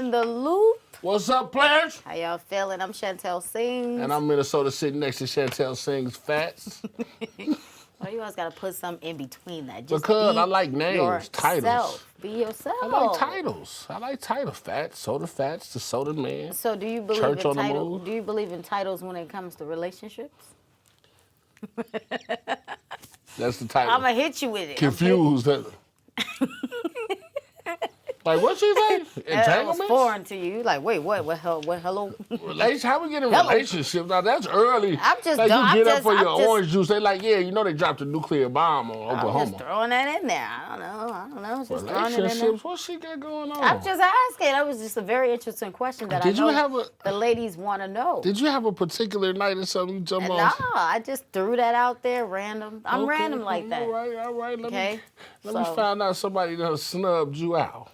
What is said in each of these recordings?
in the loop. What's up, players? How y'all feeling? I'm Chantel Sings. And I'm Minnesota sitting next to Chantel Sings Fats. Why you always got to put something in between that? Just Because I like names, titles. Be yourself. I like titles. I like title Fats, Soda Fats, the Soda Man. So do you believe Church in on the titles? Move. Do you believe in titles when it comes to relationships? That's the title. I'm going to hit you with it. Confused. Like, what she say? That was foreign to you. Like, wait, what? What hello? How we get in relationships? Now, that's early. I'm just like, dumb. you get up for your orange juice. They like, yeah, you know they dropped a nuclear bomb on Oklahoma. I'm just throwing that in there. I don't know. Just throwing it in there. Relationships? What she got going on? I'm just asking. That was just a very interesting question that the ladies want to know. Did you have a particular night or something you jumped on? No, I just threw that out there random. I'm random like that. All right. Let me So- find out somebody done snubbed you out.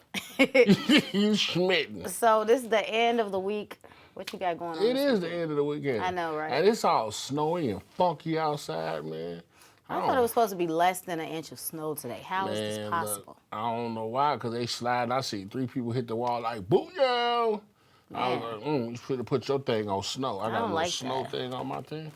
You smitten. So this is the end of the week. What you got going on? It is the end of the weekend. I know, right? And it's all snowy and funky outside, man. I thought it was supposed to be less than an inch of snow today. How is this possible? Look, I don't know why, because they slide. I see 3 people hit the wall like, booyah! I was like, you should have put your thing on snow. I got a little like snow that. thing on my thing.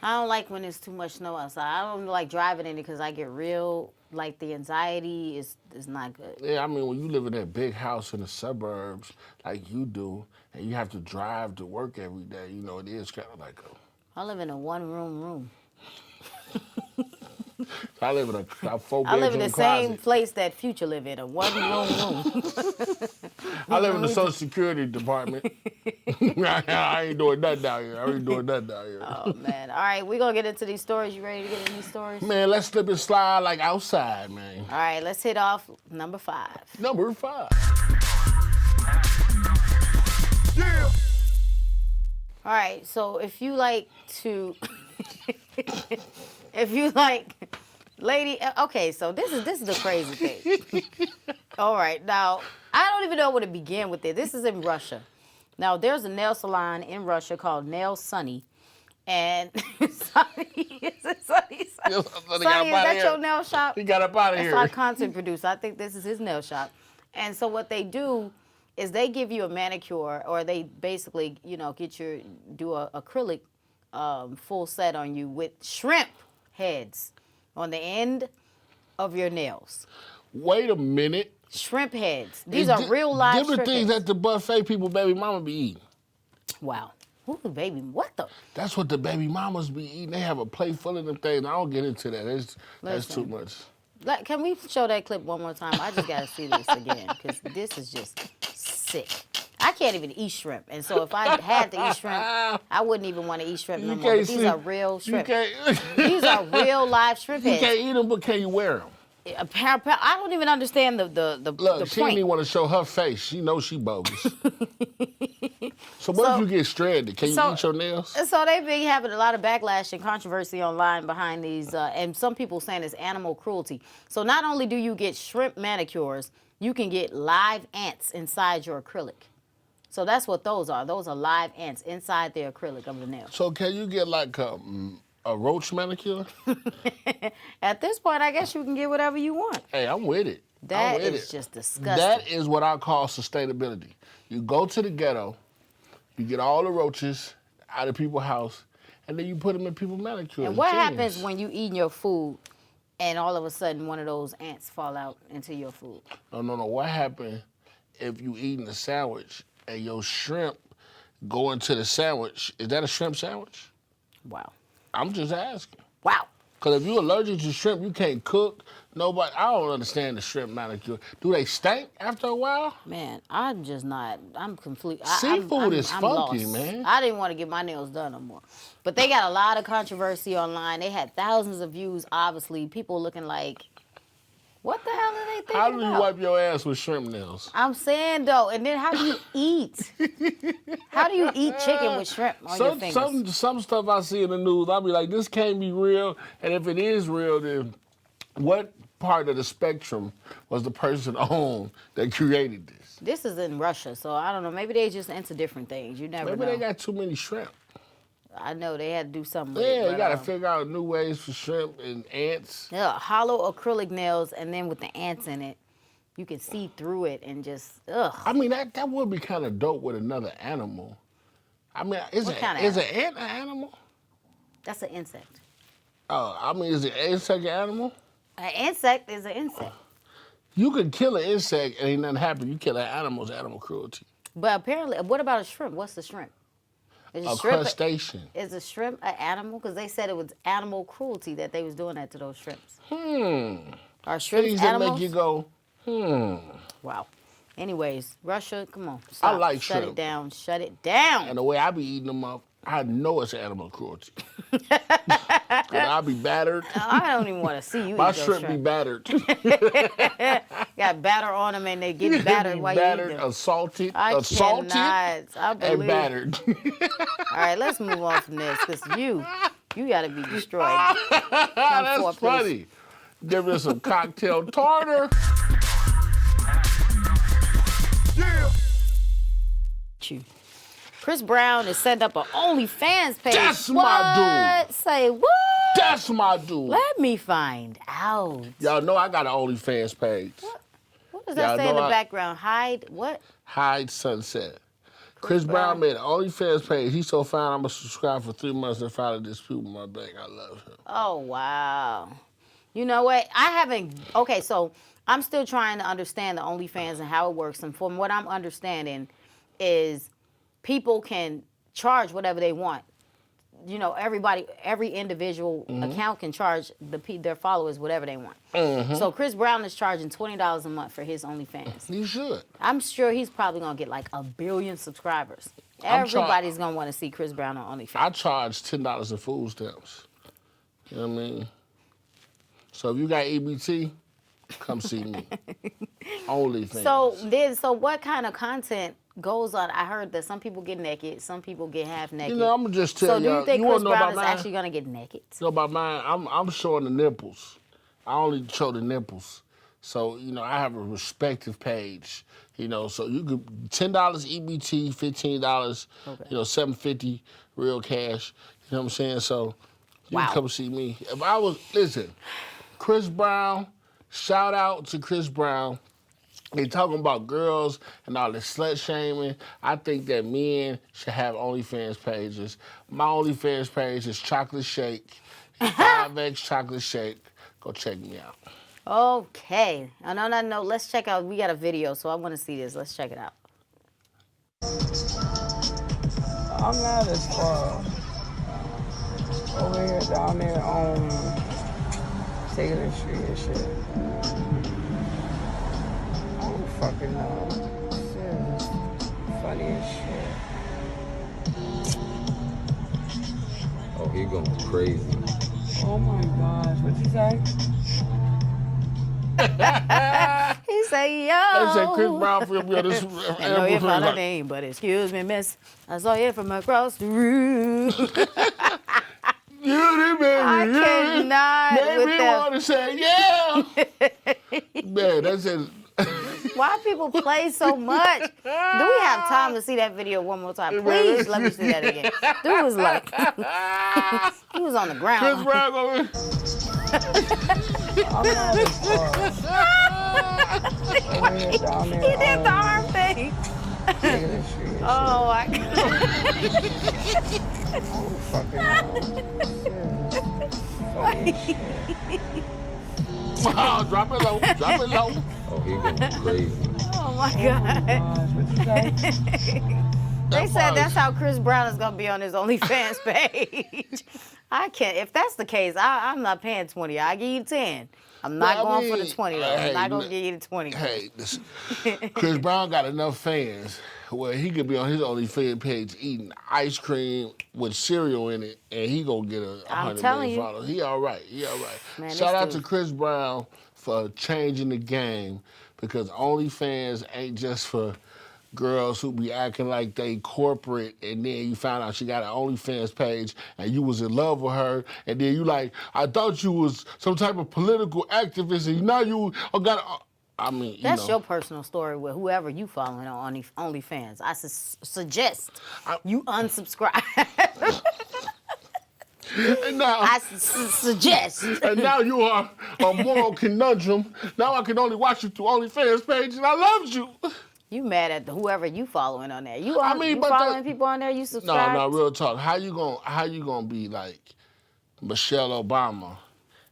I don't like when there's too much snow outside. I don't like driving in it because I get real, like the anxiety is not good. Yeah, I mean, when you live in that big house in the suburbs like you do, and you have to drive to work every day, you know, it is kind of like I live in a one-room. I live in a 4-bedroom I live in the closet. same place that Future live in, a one-room. I live in the Social Security Department. I ain't doing nothing down here. Oh, man. All right, we're going to get into these stories. You ready to get into these stories? Man, let's slip and slide like outside, man. All right, let's hit off number 5. Number 5. Yeah. All right, so if you like to... okay, so this is the crazy thing. All right, now, I don't even know where to begin with it. This is in Russia. Now, there's a nail salon in Russia called Nail Sunny. And Sunny, is that your nail shop? He got up out of here. That's our content producer. I think this is his nail shop. And so what they do is they give you a manicure, or they basically, do a acrylic full set on you with shrimp heads on the end of your nails. Wait a minute. Shrimp heads. These are real live shrimp different things heads. that the buffet people baby mama be eating. Wow. Ooh, baby, what the? That's what the baby mamas be eating. They have a plate full of them things. I don't get into that. That's too much. Can we show that clip one more time? I just got to see this again because this is just sick. I can't even eat shrimp. And so if I had to eat shrimp, I wouldn't even want to eat shrimp no more. But these are real shrimp. These are real live shrimp heads. You can't eat them, but can you wear them? I don't even understand the Look, she point. didn't even want to show her face. She knows she bogus. So what if you get stranded? Can you eat your nails? So they've been having a lot of backlash and controversy online behind these, and some people saying it's animal cruelty. So not only do you get shrimp manicures, you can get live ants inside your acrylic. So that's what those are. Those are live ants inside the acrylic of the nail. So can you get like a roach manicure? At this point, I guess you can get whatever you want. Hey, I'm with it. That is just disgusting. That is what I call sustainability. You go to the ghetto, you get all the roaches out of people's house, and then you put them in people's manicures. And what happens when you eating your food and all of a sudden one of those ants fall out into your food? No. What happens if you eating a sandwich and your shrimp go into the sandwich? Is that a shrimp sandwich? Wow. I'm just asking. Wow. Because if you're allergic to shrimp, you can't cook. Nobody, I don't understand the shrimp manicure. Do they stink after a while? Man, I'm just not, I'm complete. Seafood is funky, lost. man. I didn't want to get my nails done no more. But they got a lot of controversy online. They had thousands of views, obviously. People looking like, what the hell are they thinking How do you about? wipe your ass with shrimp nails? I'm saying, though, and then how do you eat? How do you eat chicken with shrimp on your fingers? Some stuff I see in the news, I'll be like, this can't be real. And if it is real, then what part of the spectrum was the person on that created this? This is in Russia, so I don't know. Maybe they just into different things. You never know. Maybe they got too many shrimp. I know they had to do something with it. Yeah, you got to figure out new ways for shrimp and ants. Yeah, hollow acrylic nails, and then with the ants in it. you can see through it and just ugh. I mean, that would be kind of dope with another animal. I mean, is an ant an animal? That's an insect. Oh, I mean, is an insect an animal? An insect is an insect. You could kill an insect and ain't nothing happen. You kill an animal, it's animal cruelty. But apparently, what about a shrimp? What's the shrimp? Is A crustacean. Is a shrimp an animal? Because they said it was animal cruelty that they was doing that to those shrimps. Are shrimps Things that animals? make you go, Wow. Anyways, Russia, come on. Stop. I like Shut shrimp. it down. Shut it down. And the way I be eating them up, I know it's animal cruelty. Cause I be battered. I don't even want to see you My eat those shrimp be battered. Got batter on them and they get battered while you eat them. Assaulted, I assaulted, cannot. I believe. and battered. All right, let's move on from this because you got to be destroyed. That's funny. Give us some cocktail tartar. Yeah. Chris Brown has set up an OnlyFans page. That's what? my dude. Say what? That's my dude. Let me find out. Y'all know I got an OnlyFans page. What does that say in the background? Hide what? Hide Sunset. Chris Brown made an OnlyFans page. He's so fine, I'm going to subscribe for 3 months and file a dispute with my bank. I love him. Oh, wow. You know what? I haven't. Okay, so I'm still trying to understand the OnlyFans and how it works. And from what I'm understanding is people can charge whatever they want. You know, every individual account can charge their followers whatever they want. So Chris Brown is charging $20 a month for his OnlyFans. He should. I'm sure he's probably going to get like 1 billion subscribers. Everybody's going to want to see Chris Brown on OnlyFans. I charge $10 in food stamps. You know what I mean? So if you got EBT, come see me. OnlyFans. So what kind of content goes on? I heard that some people get naked, some people get half naked. You know, I'm gonna just tell y'all. So do you think Chris Brown is mine? actually gonna get naked? You know about mine? I'm showing the nipples. I only show the nipples. So, you know, I have a respective page. You know, so you could $10 EBT, $15, you know, $7.50 real cash. You know what I'm saying? So you can come see me. If I was Chris Brown, shout out to Chris Brown. They talking about girls and all this slut shaming. I think that men should have OnlyFans pages. My OnlyFans page is Chocolate Shake, 5X Chocolate Shake. Go check me out. Okay. And on that note, let's check out. We got a video, so I want to see this. Let's check it out. I'm not as far over here, down there on Taylor Street and shit. I don't fucking know. Shit is funny as shit. Oh, he going crazy. Oh my gosh, what'd you say? He say, yo. They say Chris Brown for me on this. I know you found a name, but excuse me, miss. I saw you from across the room. I cannot Maybe with you them. want to say, yeah. Man, that's it. Why people play so much? Do we have time to see that video one more time? Please let me see that again. Dude was like, he was on the ground. Chris Brown over I'm not as far over here, down there He did the on arm thing. Taylor Street and Oh my God. shit. I don't fucking know. Shit is funny as shit. Oh, drop it low. Drop it low. Oh, he going crazy. Oh my God. Gosh, what'd you say? They said that's how Chris Brown is going to be on his OnlyFans page. I can't. If that's the case, I'm not paying 20. I give you 10. I'm not going for the 20 though. I'm not going to give you the 20. Hey, listen, Chris Brown got enough fans where he could be on his OnlyFans page eating ice cream with cereal in it, and he gonna get 100 million followers. He all right. He all right. Man, Shout out to Chris Brown for changing the game, because OnlyFans ain't just for girls who be acting like they corporate, and then you found out she got an OnlyFans page and you was in love with her, and then you like, I thought you was some type of political activist, and now you got. I mean, That's your personal story with whoever you following on OnlyFans. I suggest you unsubscribe. And now, I suggest. and now you are a moral conundrum. Now I can only watch you through OnlyFans page, and I loved you. You mad at whoever you following on there? You I mean, you but following people on there? You subscribe? No, real talk. How you gonna be like Michelle Obama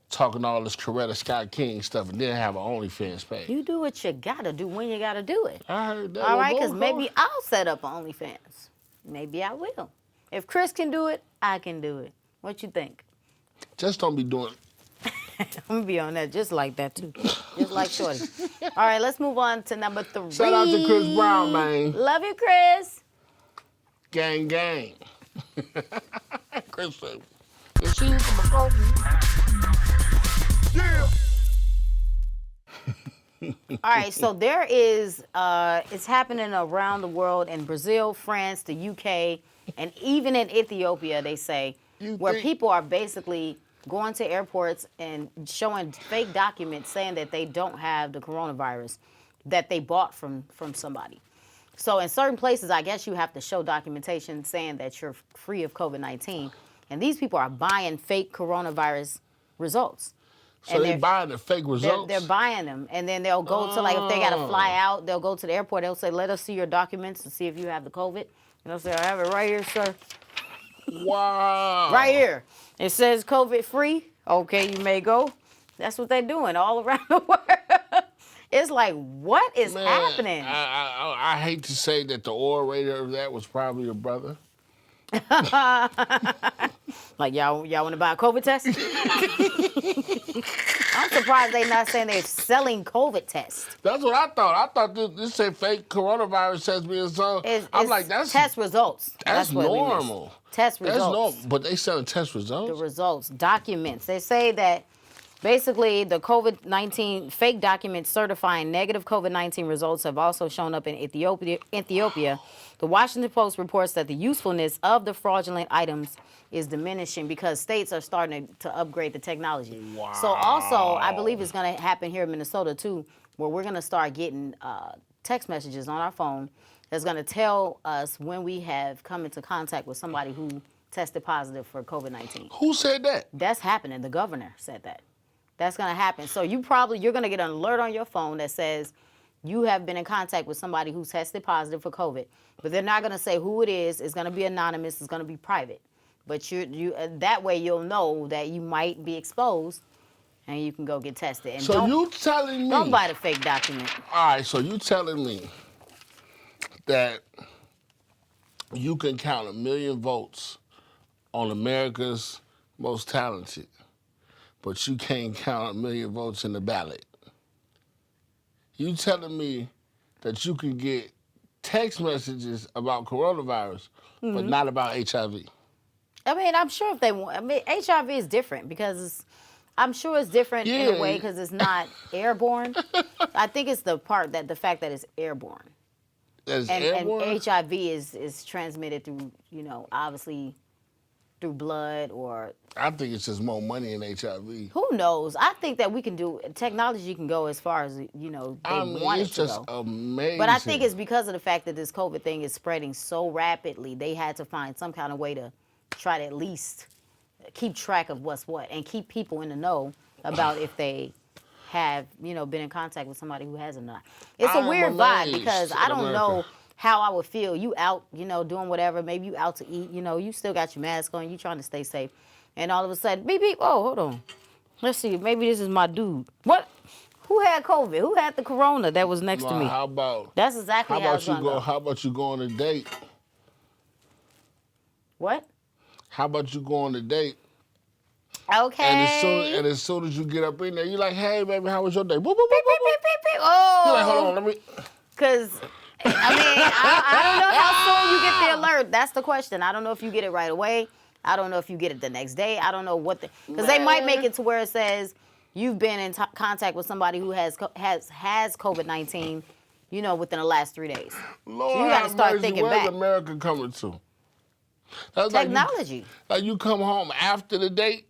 talking all this Coretta Scott King stuff and then have an OnlyFans page? You do what you gotta do when you gotta do it. I heard that. All right, Well, because go. maybe I'll set up OnlyFans. Maybe I will. If Chris can do it, I can do it. What you think? Just don't be doing. I'm gonna be on that just like that too, just like Shorty. All right, let's move on to number 3. Shout out to Chris Brown, man. Love you, Chris. Gang, gang. Chris said, "You see you from above me." Yeah. All right, so there is, it's happening around the world in Brazil, France, the UK, and even in Ethiopia, they say, where people are basically going to airports and showing fake documents saying that they don't have the coronavirus that they bought from somebody. So in certain places, I guess you have to show documentation saying that you're free of COVID-19. And these people are buying fake coronavirus results. So they're buying the fake results? They're buying them. And then they'll go to, like, if they got to fly out, they'll go to the airport. They'll say, let us see your documents to see if you have the COVID. And they'll say, I have it right here, sir. Wow. Right here. It says COVID free. Okay, you may go. That's what they're doing all around the world. It's like, what is happening? I hate to say that the orator of that was probably your brother. Like, y'all want to buy a COVID test? I'm surprised they're not saying they're selling COVID tests. That's what I thought. I thought this said fake coronavirus test being sold. I'm like, that's test results. That's what we normal. miss. Test results. That's normal. But they selling test results? The results, documents. They say that basically the COVID-19 fake documents certifying negative COVID-19 results have also shown up in Ethiopia. The Washington Post reports that the usefulness of the fraudulent items is diminishing because states are starting to upgrade the technology. Wow. So also, I believe it's going to happen here in Minnesota too, where we're going to start getting text messages on our phone that's going to tell us when we have come into contact with somebody who tested positive for COVID-19. Who said that? That's happening. The governor said that. That's going to happen. So you're going to get an alert on your phone that says you have been in contact with somebody who's tested positive for COVID. But they're not going to say who it is. It's going to be anonymous. It's going to be private. But you that way you'll know that you might be exposed and you can go get tested. And so you telling me... Don't buy the fake document. All right, so you telling me that you can count 1 million votes on America's most talented, but you can't count 1 million votes in the ballot. You telling me that you can get text messages about coronavirus, but not about HIV? I mean, I'm sure if they want. I mean, HIV is different because I'm sure it's different in a way because it's not airborne. I think it's the fact that it's airborne. That's airborne? And HIV is transmitted through, obviously through blood or... I think it's just more money in HIV. Who knows? I think that we can do... Technology can go as far as, they want it to it's just go. amazing. But I think it's because of the fact that this COVID thing is spreading so rapidly, they had to find some kind of way to try to at least keep track of what's what and keep people in the know about if they have, been in contact with somebody who hasn't not. It's a weird vibe because I don't know how I would feel. You out, doing whatever. Maybe you out to eat. You still got your mask on. You trying to stay safe. And all of a sudden, beep, beep. Oh, hold on. Let's see. Maybe this is my dude. What? Who had COVID? Who had the corona that was next to me? How about... That's exactly how it's going to go. How about you go on a date? What? How about you go on a date? Okay. And as soon as you get up in there, you're like, hey, baby, how was your day? Boop, boop, boop, Beep, boop, beep, boop. beep, beep. Oh. You're like, hold on, let me... Because, I don't know how soon you get the alert. That's the question. I don't know if you get it right away. I don't know if you get it the next day. I don't know what the... Because they might make it to where it says you've been in contact with somebody who has COVID-19, within the last 3 days. Lord, so you got to start thinking where's back. America coming to? That's Technology. Like you come home after the date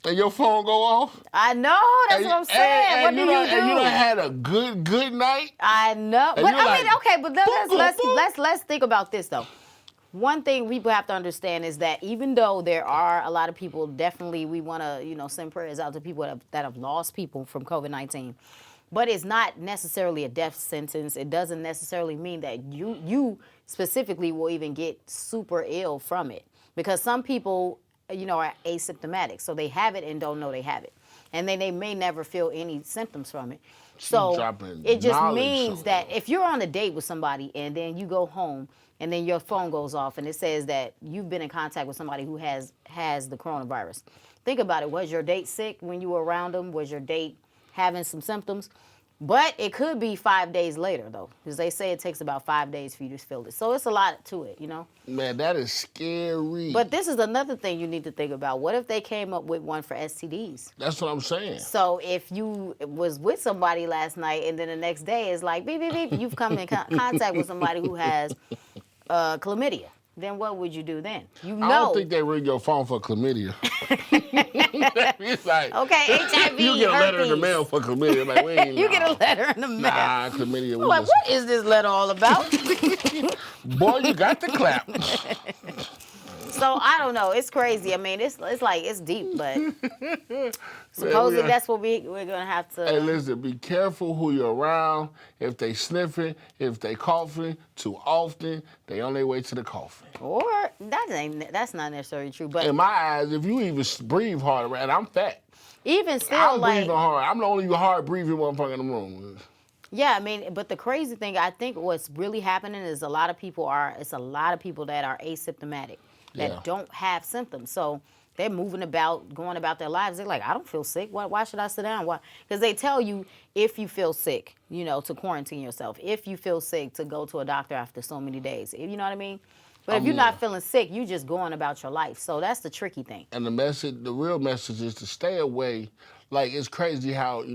and your phone go off. I know. That's what I'm saying. What do you do? And you done had a good night. I know. And But you're like, okay. But let's think about this though. one thing people have to understand is that even though there are a lot of people, definitely we want to, send prayers out to people that have lost people from COVID-19. But it's not necessarily a death sentence. It doesn't necessarily mean that you specifically will even get super ill from it. Because some people, are asymptomatic. So they have it and don't know they have it. And then they may never feel any symptoms from it. So it just means that if you're on a date with somebody and then you go home and then your phone goes off and it says that you've been in contact with somebody who has the coronavirus. Think about it. Was your date sick when you were around them? Was your date having some symptoms? But it could be 5 days later, though, because they say it takes about 5 days for you to feel it. So it's a lot to it, Man, that is scary. But this is another thing you need to think about. What if they came up with one for STDs? That's what I'm saying. So if you was with somebody last night and then the next day is like, beep, beep, beep, you've come in contact with somebody who has chlamydia. Then what would you do then? I don't think they ring your phone for chlamydia. It's like, okay, HIV, you get a letter in the mail for chlamydia. Like, we ain't, you get a letter in the mail. Nah, chlamydia. Like, what is this letter all about? Boy, you got the clap. So I don't know. It's crazy. I mean, it's deep, but supposedly that's what we're gonna have to. Hey, listen, be careful who you're around. If they sniffing, if they coughing too often, they on their way to the coffin. Or that's not necessarily true. But in my eyes, if you even breathe hard, and I'm fat. Even still, I'm breathing hard. I'm the only hard breathing motherfucker in the room. Yeah, I mean, but the crazy thing, I think what's really happening is a lot of people that are asymptomatic. That don't have symptoms. So they're moving about, going about their lives. They're like, I don't feel sick. Why should I sit down? Why? Because they tell you if you feel sick, to quarantine yourself. If you feel sick, to go to a doctor after so many days. You know what I mean? But if you're not feeling sick, you just going about your life. So that's the tricky thing. And the real message is to stay away. Like, it's crazy how,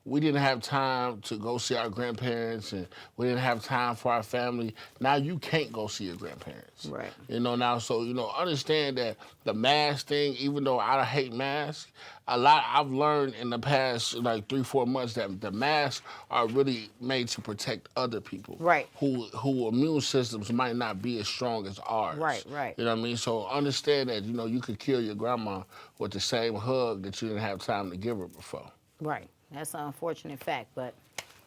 we didn't have time to go see our grandparents and we didn't have time for our family. Now you can't go see your grandparents. Right. Now, so, understand that the mask thing, even though I hate masks, I've learned in the past, 3-4 months that the masks are really made to protect other people. Right. Who immune systems might not be as strong as ours. Right. You know what I mean? So understand that, you could kill your grandma with the same hug that you didn't have time to give her before. Right. That's an unfortunate fact, but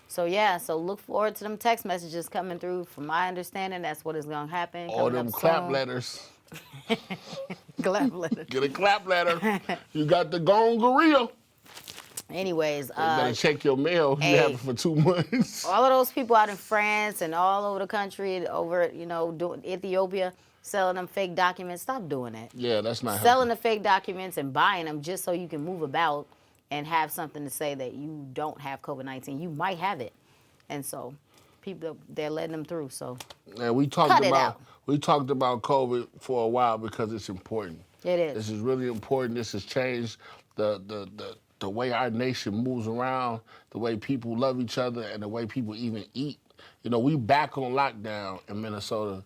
so look forward to them text messages coming through. From my understanding, that's what is going to happen. All them clap letters. Clap letters. Get a clap letter. You got the gone gorilla. Anyways, you better check your mail. You have it for 2 months. All of those people out in France and all over the country, doing Ethiopia, selling them fake documents. Stop doing that. Yeah, that's not selling the fake documents and buying them just so you can move about and have something to say that you don't have COVID-19. You might have it. And so people, they're letting them through. So we talked about COVID for a while because it's important. It is. This is really important. This has changed the way our nation moves around, the way people love each other, and the way people even eat. We back on lockdown in Minnesota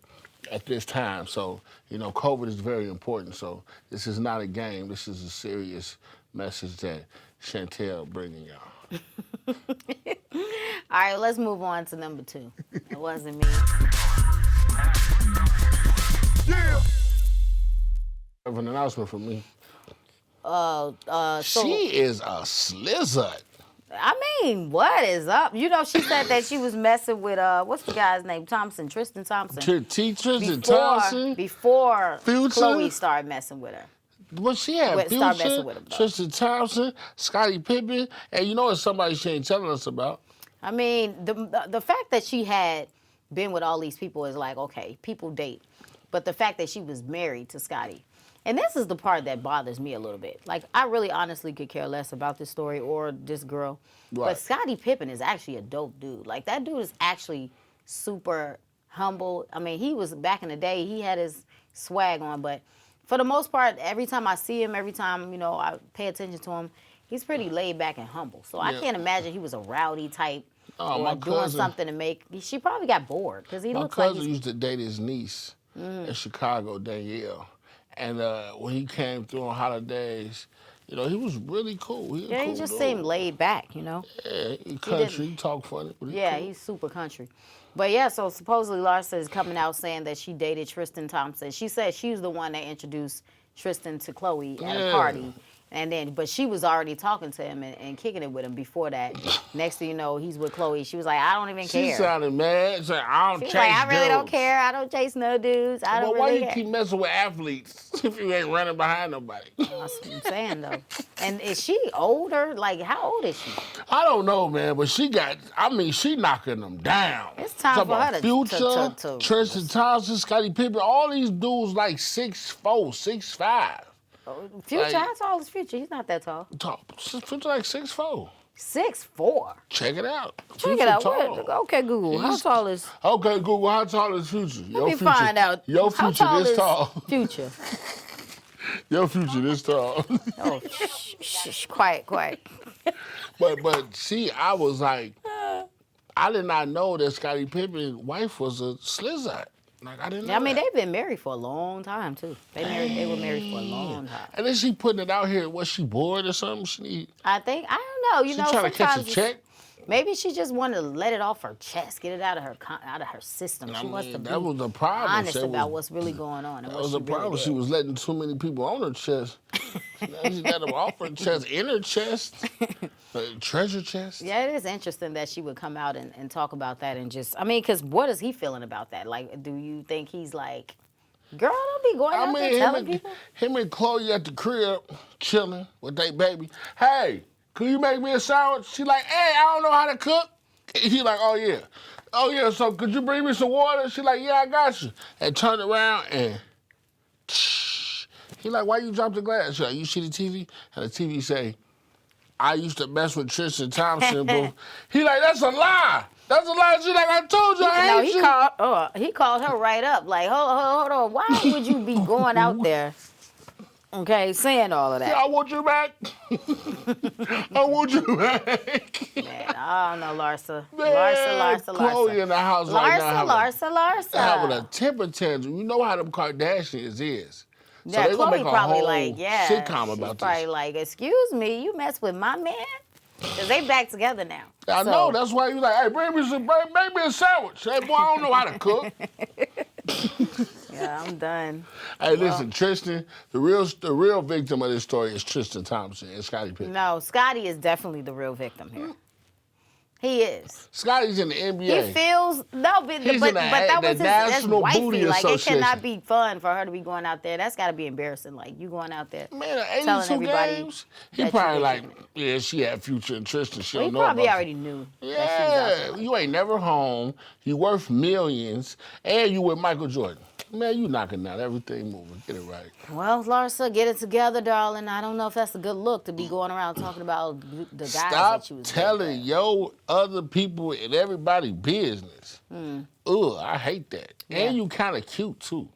at this time. So, COVID is very important. So this is not a game. This is a serious message that Chantel bringing y'all. All right, let's move on to number 2. It wasn't me. Yeah. I have an announcement for me. She is a slizzard. I mean, what is up? She said that she was messing with what's the guy's name? Tristan Thompson. Tristan Thompson. Before Future? Chloe started messing with her. Well, she had Future, Tristan Thompson, Scottie Pippen, and it's somebody she ain't telling us about. I mean, the fact that she had been with all these people is like, okay, people date. But the fact that she was married to Scottie, and this is the part that bothers me a little bit. Like, I really honestly could care less about this story or this girl. Right. But Scottie Pippen is actually a dope dude. Like, that dude is actually super humble. I mean, he was, back in the day, he had his swag on, but for the most part, every time I see him, every time, I pay attention to him, he's pretty laid back and humble. So I can't imagine he was a rowdy type or doing something to make. She probably got bored because he looks like. My cousin used to date his niece in Chicago, Danielle. And when he came through on holidays, he was really cool. He just seemed laid back, Yeah, he country, he talk funny. But cool. He's super country. But yeah, so supposedly Larsa is coming out saying that she dated Tristan Thompson. She said she was the one that introduced Tristan to Chloe at a party. And then, but she was already talking to him and kicking it with him before that. Next thing you know, he's with Chloe. She was like, I don't even care. She sounded mad. She's like, I don't She was chase like, I really don't girls. care. I don't chase no dudes. I don't Why really you care. keep messing with athletes if you ain't running behind nobody? That's what I'm saying, though. And is she older? Like, how old is she? I don't know, man, but she knocking them down. It's time Talk for her about to- Future, Tristan Thompson, Scottie Pippen, all these dudes like 6'4", 6'5". Future, Like- how tall is Future? He's not that tall. Future like 6'4". 6'4". Check it out. Check Future it out. tall. Where- Okay, Google. How tall is? Okay, Google, how tall is Future? Let me find out. Your How Future tall this is tall. Future. Your Future this tall. Oh, shh, quiet. But see, I was like, I did not know that Scottie Pippen's wife was a slizzard. Like, I didn't know I mean, that. they've been married for a long time too. They were married for a long time. And then she putting it out here. Was she bored or something? She I don't know. You she know, trying to catch a sometimes check? maybe she just wanted to let it off her chest, get it out of her system. She wants to be that was the problem. honest That about was- what's really going on. And That what was she the problem. Really She did. was letting too many people on her chest. Now she got them off her chest, in her chest, treasure chest. Yeah, it is interesting that she would come out and talk about that and just, I mean, because what is he feeling about that? Like, do you think he's like, girl, don't be going out there telling people? him and Chloe at the crib, chilling with their baby. Hey, could you make me a sandwich? She like, hey, I don't know how to cook. He like, oh yeah. Oh yeah, so could you bring me some water? She like, yeah, I got you. And turn around and he like, why you drop the glass? She like, you see the TV? And the TV say, I used to mess with Tristan Thompson, but he like, that's a lie. That's a lie. She like, I told you I No, hate you. he called her right up. Like, hold on. Why would you be going out there, okay, saying all of Yeah, that? I want you back. I want you back. Man, I don't know, Larsa. Man, Larsa. Chloe in the house right now Larsa. having a temper tantrum. You know how them Kardashians is. So Yeah, they gonna Chloe make a probably whole like, yeah. sitcom she's about probably this. like, excuse me, you mess with my man? Because they back together now. I know. That's why you like, hey, bring me a sandwich. Hey, boy, I don't know how to cook. Yeah, I'm done. Hey, listen, Tristan, the real victim of this story is Tristan Thompson and Scottie Pippen. No, Scottie is definitely the real victim here. He is. Scotty's in the NBA. He feels but He's but in the that was National that's Booty wifey. Like it Association. cannot be fun for her to be going out there. That's got to be embarrassing. Like you going out there. Man, telling 82 everybody games. He that you probably did like, it. yeah, she had Future and Tristan. She Well, he don't know probably about already knew that she was out Yeah, there. you ain't never home. You worth millions, and you with Michael Jordan. Man, you knocking out everything moving. Get it right. Well, Larsa, get it together, darling. I don't know if that's a good look to be going around talking about the guys Stop that you was telling with. your other people and everybody business. Ugh, I hate that. Yeah. And you kind of cute too.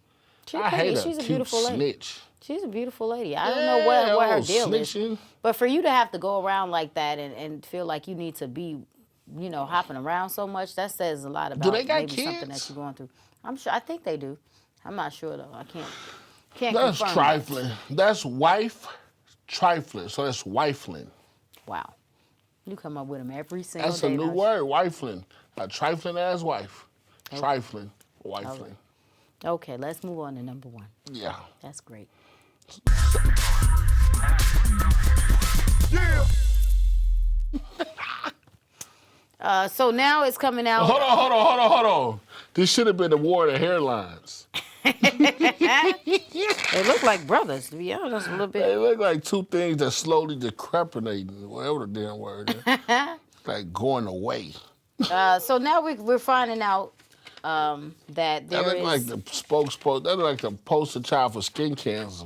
She's I hate She's a cute beautiful lady. snitch. She's a beautiful lady. I don't know what her oh, deal is. snitching. But for you to have to go around like that and feel like you need to be, hopping around so much, that says a lot about they got maybe something kids? that you're going through. I'm sure. I think they do. I'm not sure though. I can't That's confirm. trifling. That's wife trifling. So that's wifeling. Wow. You come up with them every single That's day. a new don't you? word, wifeling. A trifling ass wife. Trifling, wifeling. Okay, let's move on to number one. Yeah. That's great. So now it's coming out. Hold on. This should have been the war of the hairlines. They look like brothers, to be honest, a little They bit. look like two things that slowly decrepitating, whatever the damn word is. Like going away. So now we're finding out that That there look is. like the spokesperson. That look like the poster child for skin cancer.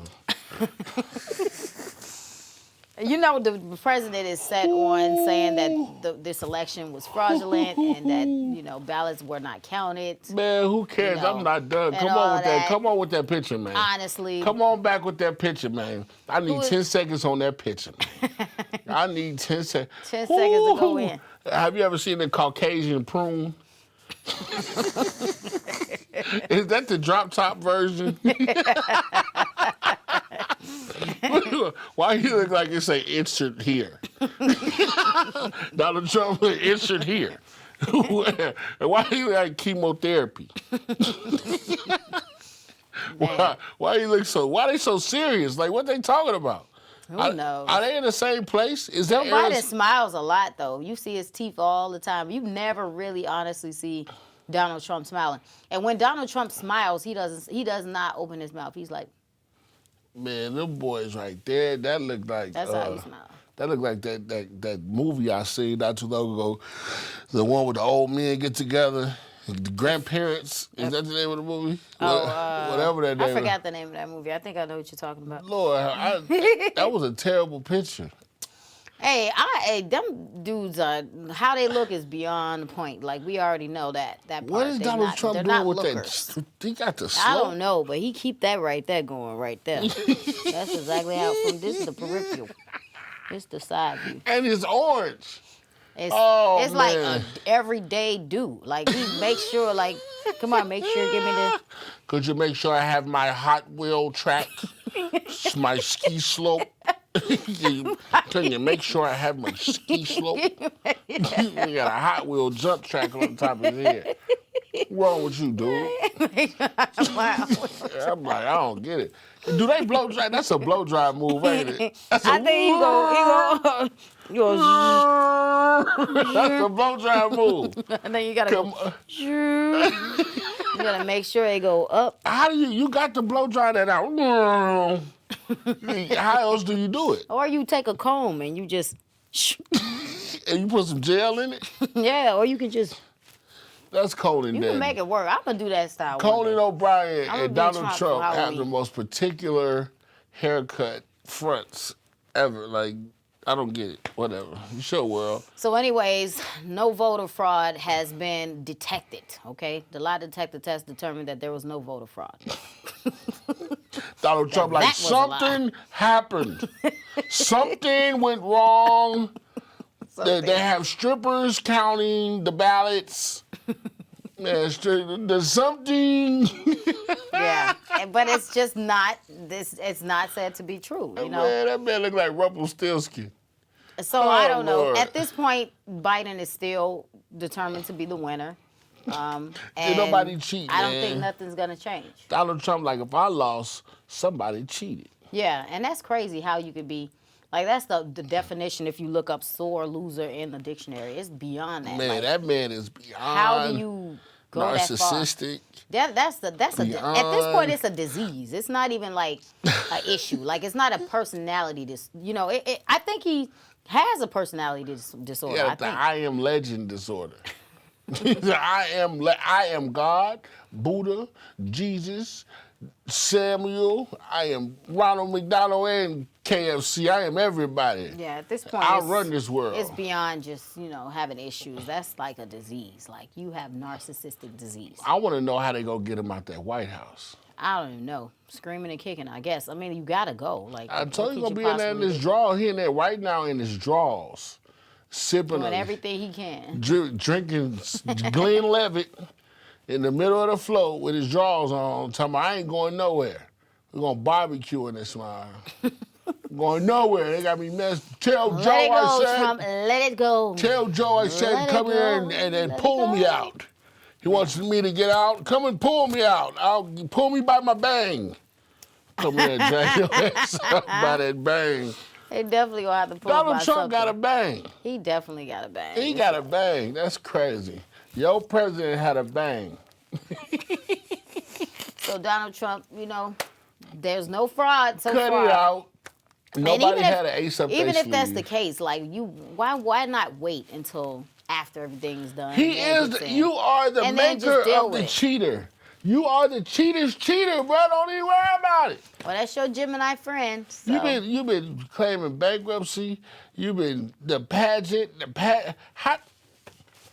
The president is set on saying that this election was fraudulent and that ballots were not counted. Man, who cares? You know, I'm not done. and Come all on with that. that. Come on with that picture, man. Honestly, Come on back with that picture, man. I need 10 seconds on that picture. I need 10 seconds. 10 seconds to go in. Have you ever seen the Caucasian prune? Is that the drop top version? Why you look like it say insert here? Donald Trump insert here. Why you like chemotherapy? Why you look so? Why they so serious? Like what they talking about? Who knows? Are they in the same place? Is Joe that Biden smiles a lot, though. You see his teeth all the time. You never really honestly see Donald Trump smiling. And when Donald Trump smiles, he does not open his mouth. He's like, Man, them boys right there, that look like that's how he smiles. that look like that movie I seen not too long ago. The one with the old men get together. The grandparents. Is that the name of the movie? Whatever that name I forgot the name of that movie. I think I know what you're talking about. Lord, that was a terrible picture. Hey, them dudes how they look is beyond the point. Like we already know that part. What is Donald Trump doing with that? He got the slow. I don't know, but he keep that right there going right there. That's exactly how. This is the peripheral. This the side view. And it's orange. It's like a everyday do. Like he makes sure, like, come on, make sure, give me the. Could you make sure I have my Hot Wheel track, my ski slope? Can you make sure I have my ski slope? You got a Hot Wheel jump track on top of his head. What's wrong with you, dude? Wow. I'm like, I don't get it. Do they blow dry? That's a blow dry move, ain't it? That's I think he go. That's a blow dry move. And then you gotta go. You gotta make sure they go up. How do you got to blow dry that out? How else do you do it? Or you take a comb and you just. And you put some gel in it? Yeah, or you can just. That's Conan. You can make it work. I'm gonna do that style. Conan O'Brien I'm and gonna be Donald Trump for Trump have Halloween. the most particular haircut fronts ever. Like, I don't get it. Whatever. Show world. So anyways, no voter fraud has been detected, okay? The lie detector test determined that there was no voter fraud. Donald Trump, like, that was a lie. something happened. Something went wrong. They have strippers counting the ballots. There's something. Yeah, but it's just not, it's not said to be true, you know? Man, that man look like Rumpelstiltskin. So I don't know. Lord. At this point, Biden is still determined to be the winner. And nobody cheat, I don't man. think nothing's gonna change. Donald Trump, like, if I lost, somebody cheated. Yeah, and that's crazy how you could be, like that's the definition if you look up sore loser in the dictionary. It's beyond that. Man, like, that man is beyond how do you go narcissistic. that far? That's a at this point it's a disease. It's not even like an issue. Like it's not a personality I think he has a personality disorder. Yeah, I the think. I am legend disorder. I am God, Buddha, Jesus, Samuel. I am Ronald McDonald and KFC. I am everybody. Yeah, at this point, I run this world. It's beyond just, having issues. That's like a disease. Like, you have narcissistic disease. I want to know how they gonna get him out that White House. I don't even know. Screaming and kicking, I guess. I mean, you gotta go. Like, I told you what gonna could be in there in possibly his do? drawers. He in there right now in his drawers, sipping Doing on everything he can. drinking Glenlivet in the middle of the floor with his drawers on, talking about, I ain't going nowhere. We're going to barbecue in this one. Going nowhere. They got me messed. Tell Let Joe it go, I said. Trump. Let it go. Tell Joe I said Let it come here go. and Let it pull me go. out. He wants me to get out. Come and pull me out. Pull me by my bang. Come here and drag your ass out by that bang. They definitely gonna have to pull up Donald by Trump got a something. bang. He definitely got a bang. He got a bang. That's crazy. Your president had a bang. So Donald Trump, there's no fraud so Cut far. it out. And Nobody even had an ace up their Even if that's the sleeve. case, like why not wait until after everything's done? He and then is. gets in? You are the And then maker just deal of the with it. cheater. You are the cheater's cheater, bro. Don't even worry about it. Well, that's your Gemini friend. So. You've been claiming bankruptcy. You've been the pageant.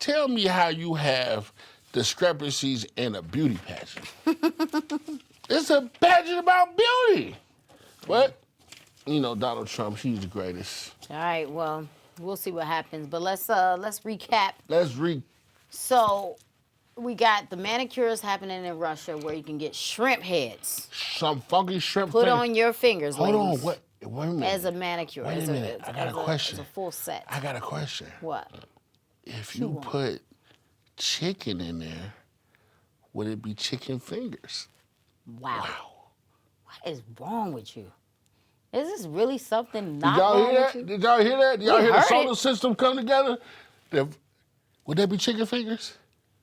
Tell me how you have discrepancies in a beauty pageant. It's a pageant about beauty. But Donald Trump, he's the greatest. All right. Well, we'll see what happens. But let's recap. So we got the manicures happening in Russia where you can get shrimp heads Some funky shrimp. put thing. on your fingers, Hold on, ladies, wait a minute. as a manicure. Wait a minute. I got a question. It's a full set. I got a question. What? If you put chicken in there, would it be chicken fingers? Wow. What is wrong with you? Is this really something not Did y'all wrong hear with that? you? Did y'all hear that? Did y'all We hear the heard solar it. system come together? Would that be chicken fingers?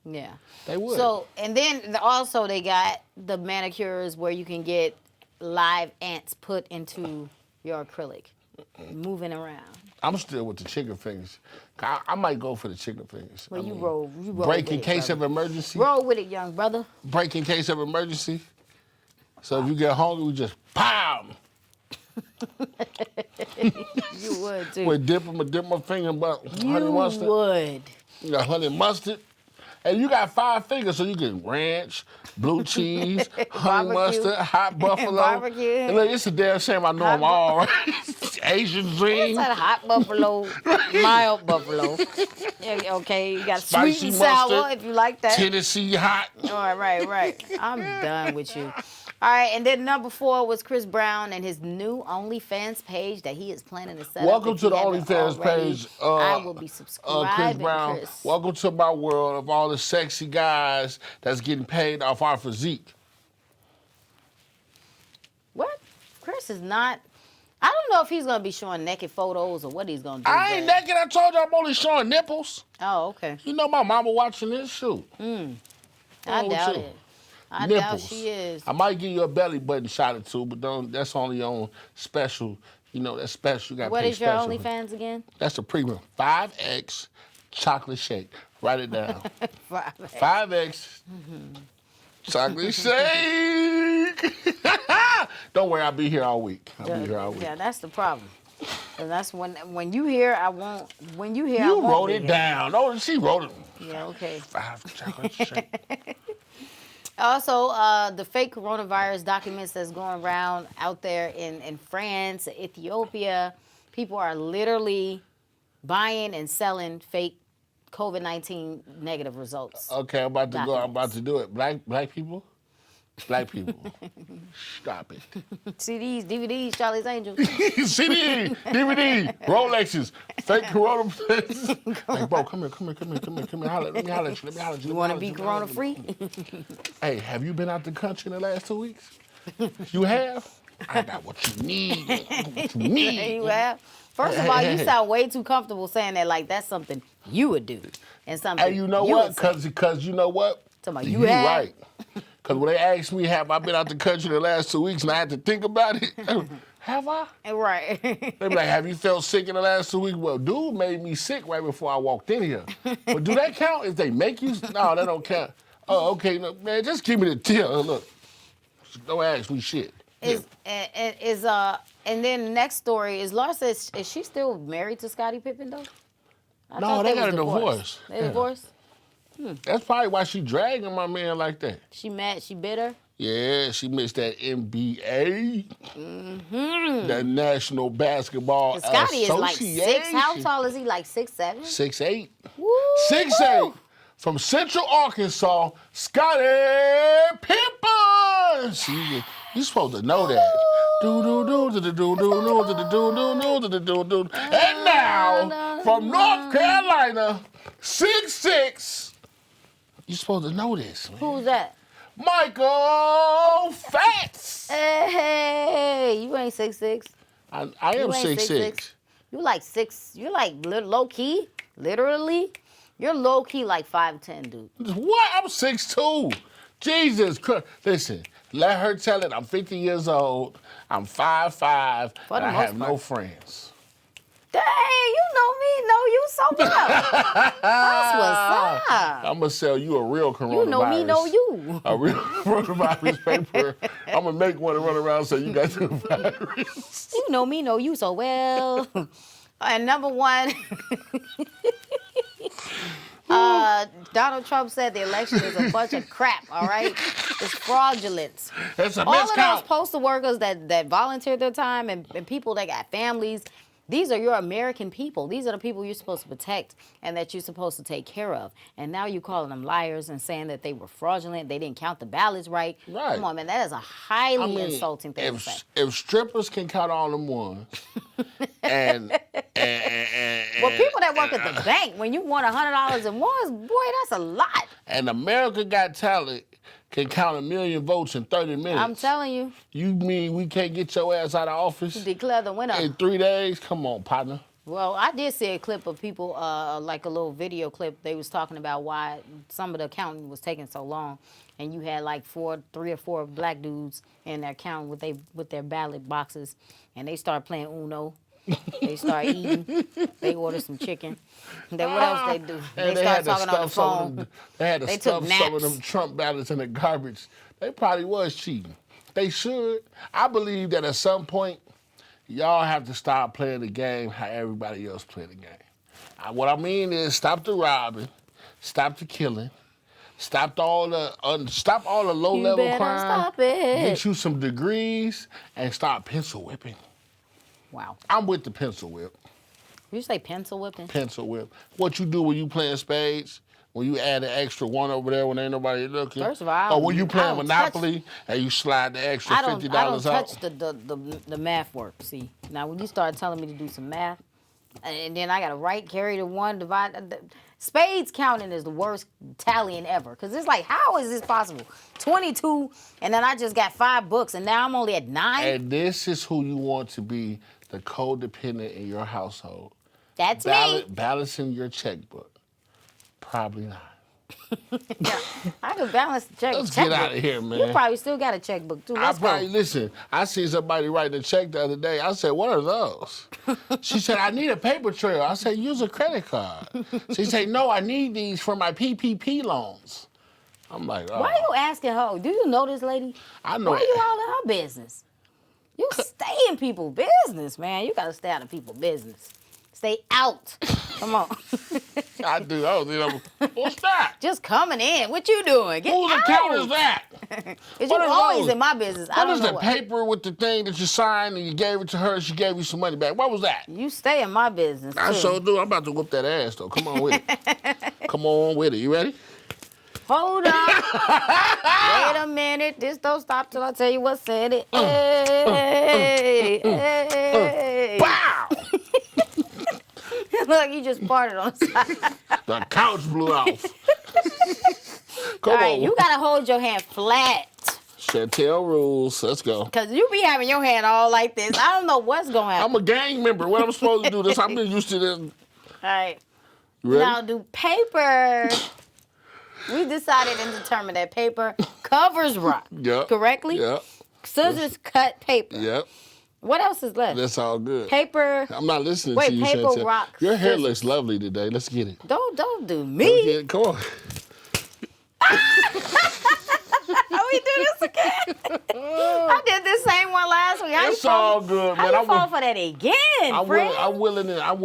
Yeah. They would. So, and then also they got the manicures where you can get live ants put into your acrylic, moving around. I'm still with the chicken fingers. I might go for the chicken fingers. Well, I you mean, roll break with in it, case brother. of emergency. Roll with it, young brother. Break in case of emergency. So if you get hungry, we just pow. You would too. We dip my finger in honey You mustard. would. You got honey mustard. And you got 5 fingers, so you get ranch, blue cheese, honey Barbecue. mustard, hot buffalo. Barbecue. And look, it's a damn shame I know Hot them all, right? Asian It's dream. a hot buffalo, mild buffalo. Yeah, okay, you got sweet Spicy and sour mustard, if you like that. Tennessee hot. All right. I'm done with you. All right, and then number 4 was Chris Brown and his new OnlyFans page that he is planning to set up. Welcome If to you the haven't OnlyFans already. page. I will be Chris subscribing, Brown. Chris. Welcome to my world of all the sexy guys that's getting paid off our physique. What? Chris is not. I don't know if he's gonna be showing naked photos or what he's gonna do. I ain't but- naked. I told you I'm only showing nipples. Oh, okay. You know my mama watching this shoot. I Oh, doubt too. it. I doubt Nipples. she is. I might give you a belly button shot or two, but don't. That's only on special. You know, that's special. You got to What pay is your special. OnlyFans again? That's the premium. 5X chocolate shake. Write it down. 5X chocolate shake. Don't worry, I'll be here all week. I'll be here all week. Yeah, that's the problem. And that's when you hear I won't. When you hear I You won't wrote be it here. down. Oh, she wrote it. Yeah, okay. 5 chocolate shake. Also, the fake coronavirus documents that's going around out there in France, Ethiopia, people are literally buying and selling fake COVID-19 negative results. Okay, I'm about to go. I'm Documents. about to do it. Black people? Black people. Stop it. CDs, DVDs, Charlie's Angels. CD, DVD, Rolexes, fake corona. Hey, bro, come here. Let me holler at you. You want to be corona free? Hey, have you been out the country in the last 2 weeks? You have? I got what you need. What you need. You have. First of all, you sound way too comfortable saying that like that's something you would do and something. Hey, you know would what? say. Cause you know what? Talking about You you have. right. Cause when they asked me, have I been out the country the last 2 weeks, and I had to think about it. Have I? Right. They be like, have you felt sick in the last 2 weeks? Well, dude made me sick right before I walked in here. But do that count if they make you? No, that don't count. Oh, okay, no, man, just give me the tip. Look, don't ask me shit. And then the next story is Larsa. Is she still married to Scottie Pippen though? I No, thought they was got a divorced. divorce. They Yeah. divorced? That's probably why she dragging my man like that. She mad? She bitter? Yeah, she missed that NBA, the National Basketball 'Cause Scottie is like Association. 6. How tall is he? Like 6'7"? 6'8". Woo! 6'8". From Central Arkansas, Scottie Pippen. See, you supposed to know that. And now, from North Carolina, 6'6". You supposed to know this, man. Who's that? Michael Fats. Hey, you ain't 6'6". I am You ain't 6'6". You like 6. You like low key, literally. You're low key like 5'10", dude. What? I'm 6'2". Jesus Christ. Listen, let her tell it. I'm 50 years old. I'm 5'5", For and the I most have no part. friends. Dang, you know me, know you so well. That's what's up. I'm going to sell you a real coronavirus. You know me, know you. A real coronavirus paper. I'm going to make one and run around so you got the virus. You know me, know you so well. And number 1, Donald Trump said the election is a bunch of crap, all right? It's fraudulent. It's a All of those miscount. postal workers that volunteered their time and people that got families, These are your American people. These are the people you're supposed to protect and that you're supposed to take care of. And now you're calling them liars and saying that they were fraudulent, they didn't count the ballots right. Right. Come on, man, that is a highly insulting thing to say. If strippers can count all them ones, and Well, people that work at the bank, when you want $100 in ones, boy, that's a lot. and America Got Talent can count 1 million votes in 30 minutes. I'm telling you, You mean we can't get your ass out of office declare the winner. in 3 days? Come on, partner. Well, I did see a clip of people, like a little video clip. They was talking about why some of the counting was taking so long, and you had like 3 or 4 black dudes in there counting with their ballot boxes, and they started playing Uno. They start eating. They order some chicken. Then what else they do? They start talking on the phone. They had to They stuff took some of naps. them Trump ballots in the garbage. They probably was cheating. They should. I believe that at some point, y'all have to stop playing the game how everybody else play the game. What I mean is stop the robbing, stop the killing, stop all the low-level better crime. stop it. Get you some degrees and stop pencil whipping. Wow. I'm with the pencil whip. You say pencil whipping? Pencil whip. What you do when you playing spades? When you add an extra 1 over there when ain't nobody looking? First of all, or when you I playing don't Monopoly and you slide the extra $50 I don't out? touch the math work. See, now when you start telling me to do some math, and then I got to write, carry the 1, divide. Spades counting is the worst tallying ever. Because it's like, how is this possible? 22, and then I just got 5 books, and now I'm only at 9? And this is who you want to be the codependent in your household. That's me. Balancing your checkbook. Probably not. I could balance the checkbook. Let's get out of here, man. You probably still got a checkbook, too. Let's go. Listen, I seen somebody writing a check the other day. I said, what are those? She said, I need a paper trail. I said, use a credit card. She said, no, I need these for my PPP loans. I'm like, oh. Why are you asking her? Do you know this lady? I know Why are you all in her business? You stay in people's business, man. You got to stay out of people's business. Stay out. Come on. I do. What's that? Just coming in. What you doing? Get Whose out. account is that? Is you What are always those? in my business. I What don't is know the paper with the thing that you signed and you gave it to her and she gave you some money back? What was that? You stay in my business, I too. sure do. I'm about to whoop that ass, though. Come on with it. Come on with it. You ready? Hold on. Wait a minute. This don't stop till I tell you what said it. Hey, hey. Wow! Look, you just farted on the side. The couch blew off. Come All right, on. you got to hold your hand flat. Chantel rules. Let's go. Because you be having your hand all like this. I don't know what's going to happen. I'm a gang member. What I'm supposed to do this? I've been used to this. All right. You ready? Now do paper. We decided and determined that paper covers rock. Yep. Correctly? Yep. Scissors cut paper. Yep. What else is left? That's all good. Paper. I'm not listening Wait, to you, paper, Chantel. rock, Your hair scissors. looks lovely today. Let's get it. Don't do Let's me. get it. Come on. We do this again. I did this same one last week. How you It's fall- all good, How man. you fall for that again, friend? I'm winning in life,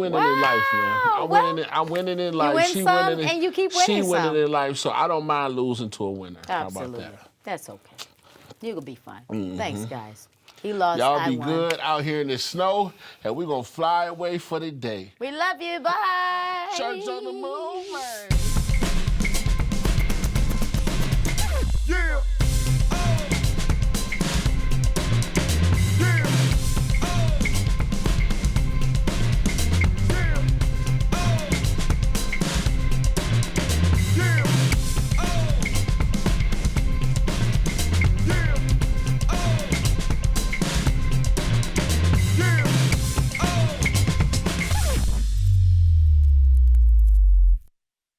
man. Wow. I'm winning in life. win She some winning in, and you keep She winning winning some. in life, so I don't mind losing to a winner. Absolutely. How about that? That's okay. You'll be fine. Thanks, guys. He lost. Y'all I be won. good out here in the snow, and we're going to fly away for the day. We love you. Bye. Church on the moon.